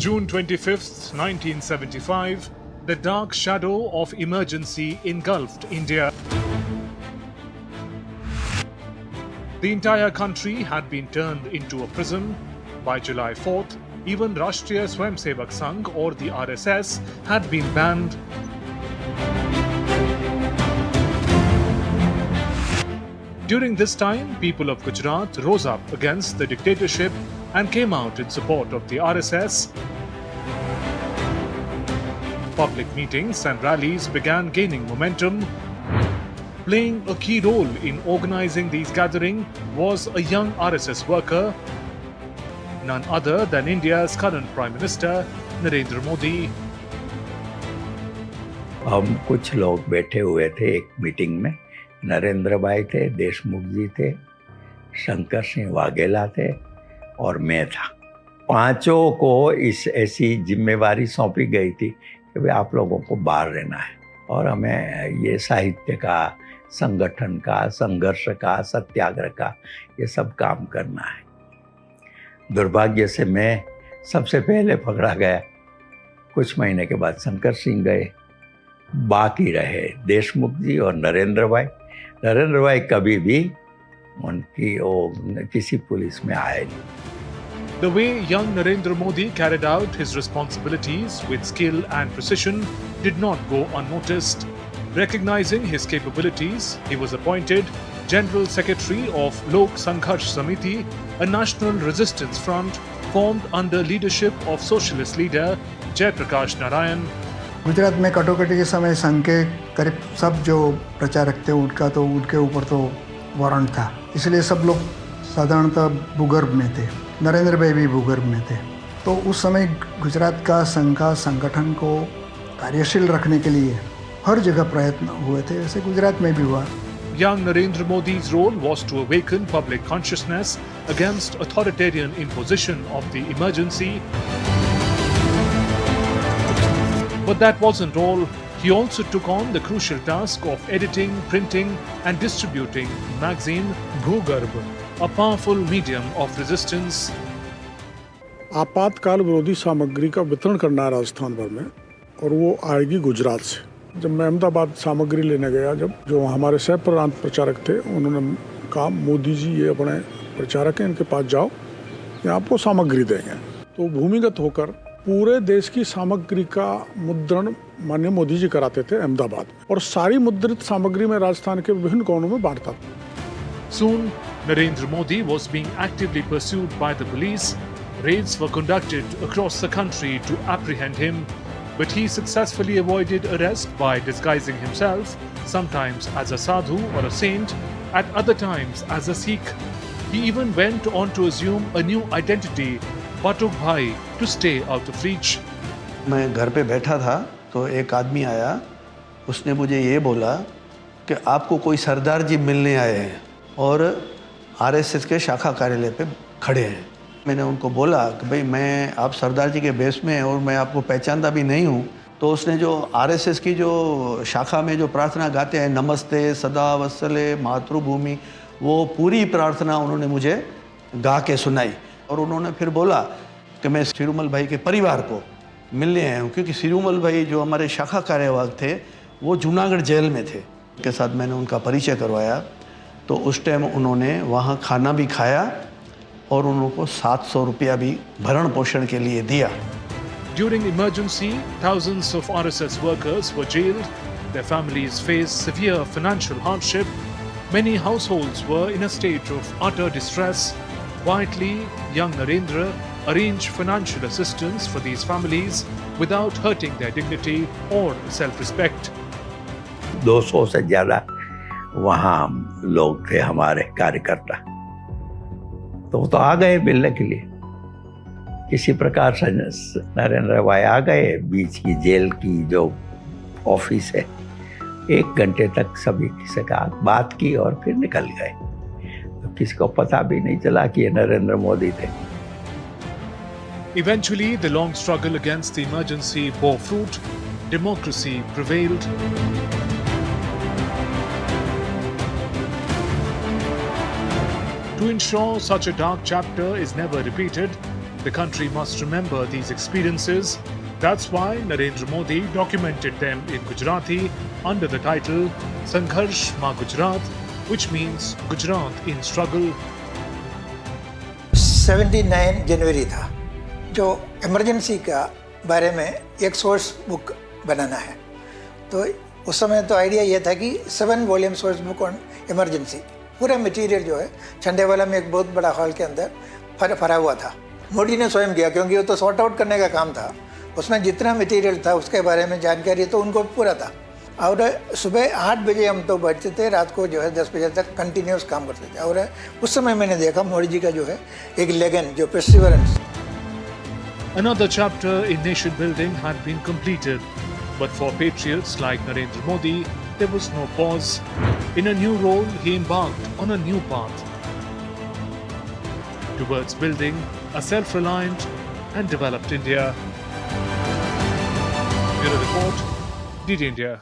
June 25th, 1975, the dark shadow of emergency engulfed India. The entire country had been turned into a prison. By July 4th, even Rashtriya Swayamsevak Sangh or the RSS had been banned. During this time, people of Gujarat rose up against the dictatorship and came out in support of the RSS. Public meetings and rallies began gaining momentum. Playing a key role in organizing these gatherings was a young RSS worker, none other than India's current Prime Minister, Narendra Modi. हम कुछ लोग बैठे हुए थे एक meeting में. नरेंद्र भाई थे, देशमुख जी थे, शंकर सिंह वाघेला थे और मैं था. पांचों को इस ऐसी जिम्मेवारी सौंपी गई थी कि भाई आप लोगों को बाहर रहना है और हमें ये साहित्य का, संगठन का, संघर्ष का, सत्याग्रह का ये सब काम करना है. दुर्भाग्य से मैं सबसे पहले पकड़ा गया. कुछ महीने के बाद शंकर सिंह गए. बाकी रहे देशमुख जी और नरेंद्र भाई. नरेंद्र भाई कभी भी किसी पुलिस में आए नहीं. The way young Narendra Modi carried out his responsibilities with skill and precision did not go unnoticed. Recognizing his capabilities, he was appointed General Secretary of Lok Sangharsh Samiti, a national resistance front formed under leadership of socialist leader Jai Prakash Narayan. Gujarat में कटोकटी के समय संघ के करीब सब जो प्रचारक थे उनके ऊपर तो वारंट था, इसलिए सब लोग साधारणतः भूगर्भ में थे. नरेंद्र भाई भी भूगर्भ में थे. तो उस समय गुजरात का संघ का संगठन को कार्यशील रखने के लिए हर जगह प्रयत्न हुए थे. ऐसे गुजरात में भी हुआ. Young Narendra Modi's role was to awaken public consciousness against authoritarian imposition of the emergency. But that wasn't all. He also took on the crucial task of editing, printing and distributing magazine Bhugarbh, a powerful medium of resistance. आपातकाल विरोधी सामग्री का वितरण करना है राजस्थान भर में और वो आएगी गुजरात से. जब मैं अहमदाबाद सामग्री लेने गया, जब जो हमारे सह प्रांत प्रचारक थे उन्होंने कहा मोदी जी ये अपने प्रचारक हैं, इनके पास जाओ, ये आपको सामग्री देंगे. तो भूमिगत होकर पूरे देश की सामग्री का मुद्रण माननीय मोदी जी कराते थे अहमदाबाद में और सारी मुद्रित सामग्री में राजस्थान के विभिन्न कोनों में बांटता था. Soon, Narendra Modi was being actively pursued by the police. Raids were conducted across the country to apprehend him, but he successfully avoided arrest by disguising himself, sometimes as a sadhu or a saint, at other times as a Sikh. He even went on to assume a new identity, Batuk Bhai, to stay out of reach. मैं घर पे बैठा था तो एक आदमी आया, उसने मुझे ये बोला कि आपको कोई सरदार जी मिलने आए हैं और आरएसएस के शाखा कार्यालय पे खड़े हैं. मैंने उनको बोला कि भाई मैं आप सरदार जी के बेस में और मैं आपको पहचानता भी नहीं हूँ. तो उसने जो आरएसएस की जो शाखा में जो प्रार्थना गाते हैं, नमस्ते सदा वत्सले मातृभूमि, वो पूरी प्रार्थना उन्होंने मुझे गा के सुनाई. और उन्होंने फिर बोला कि मैं सिरूमल भाई के परिवार को मिलने आया हूँ, क्योंकि सिरूमल भाई जो हमारे शाखा कार्यवाहक थे वो जूनागढ़ जेल में थे. उनके साथ मैंने उनका परिचय करवाया. तो उस टाइम उन्होंने वहाँ खाना भी खाया और उनको 700 रुपया भी भरण पोषण के लिए दिया. During emergency, thousands of RSS workers were jailed. Their families faced severe financial hardship. Many households were in a state of utter distress. Quietly, young Narendra arranged financial assistance for these families without hurting their dignity or self-respect. 200 से ज्यादा वहाँ लोग थे हमारे कार्यकर्ता. तो वो तो आ गए मिलने के लिए. किसी प्रकार से नरेंद्र भाई आ गए. बीच की जेल की जो ऑफिस है, 1 घंटे तक सभी से बात की और फिर निकल गए. तो किसी को पता भी नहीं चला कि ये नरेंद्र मोदी थे. Eventually, the long struggle against the emergency bore fruit. Democracy prevailed. To ensure such a dark chapter is never repeated, The country must remember these experiences. That's why Narendra Modi documented them in Gujarati under the title Sangharsh Ma Gujarat, which means Gujarat in struggle. 79 जनवरी था जो emergency का बारे में एक source book बनाना है। तो उस समय तो आइडिया ये था कि 7 volume source book on emergency, पूरा मटेरियल जो है छंडेवाला में एक बहुत बड़ा हॉल के अंदर भरा हुआ था। मोदी ने स्वयं किया क्योंकि वो तो सॉर्ट आउट करने का काम था। उसमें जितना मटेरियल था उसके बारे में जानकारी तो उनको पूरा था। और सुबह 8 बजे हम तो बैठते थे, रात को जो है 10 बजे तक कंटिन्यूस काम करते थे। और उस समय मैंने देखा मोदी जी का जो है एक लेगन जो perseverance. Another chapter in nation building had been completed, but for patriots like Narendra Modi, there was no pause. In a new role, he embarked on a new path towards building a self-reliant and developed India. Bureau Report, DD India.